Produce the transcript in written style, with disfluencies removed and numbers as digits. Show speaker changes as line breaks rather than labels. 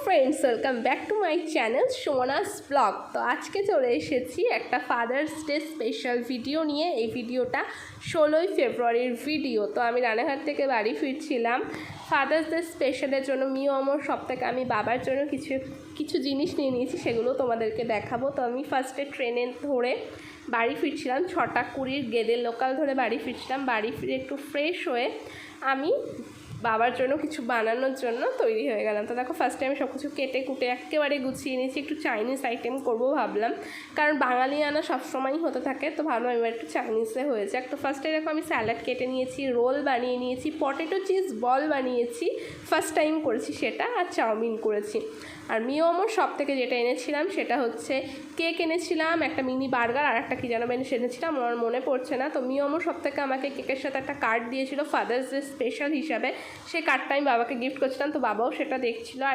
Friends, welcome back to my channel Sumana's blog. তো আজকে চলে এসেছি একটা ফাদার্স ডে স্পেশাল ভিডিও নিয়ে। এই ভিডিওটা 16ই ফেব্রুয়ারির ভিডিও। তো আমি রানাঘাট থেকে বাড়ি ফিরছিলাম ফাদার্স ডে স্পেশালের জন্য। মিও আমার সব থেকে আমি বাবার জন্য কিছু জিনিস নিয়ে নিয়েছি, সেগুলো তোমাদেরকে দেখাবো। তো আমি ফার্স্টে ট্রেনে ধরে বাড়ি ফিরছিলাম, 6টা 20 গেদের লোকাল ধরে বাড়ি ফিরছিলাম। বাড়ি ফিরে একটু ফ্রেশ হয়ে আমি বাবার জন্য কিছু বানানোর জন্য তৈরি হয়ে গেলাম। তো দেখো ফার্স্টে আমি সব কিছু কেটে কুটে একেবারে গুছিয়ে নিয়েছি। একটু চাইনিজ আইটেম করবো ভাবলাম, কারণ বাঙালিয়ানা সবসময়ই হতে থাকে। তো ভাবলাম এবার একটু চাইনিজে হয়ে যাক। তো ফার্স্টে দেখো আমি স্যালাড কেটে নিয়েছি, রোল বানিয়ে নিয়েছি, পটেটো চিজ বল বানিয়েছি, ফার্স্ট টাইম করেছি সেটা, আর চাউমিন করেছি। আর মিও আমার সব থেকে যেটা এনেছিলাম সেটা হচ্ছে কেক এনেছিলাম, একটা মিনি বার্গার, আর একটা কী যেন এনেছিলাম আমার মনে পড়ছে না। তো মিও আমার সব থেকে আমাকে কেকের সাথে একটা কার্ড দিয়েছিল ফাদার্স ডে স্পেশাল হিসাবে। সেই কার্ডটা আমি বাবাকে গিফট করছিলাম, তো বাবাও সেটা দেখছিল।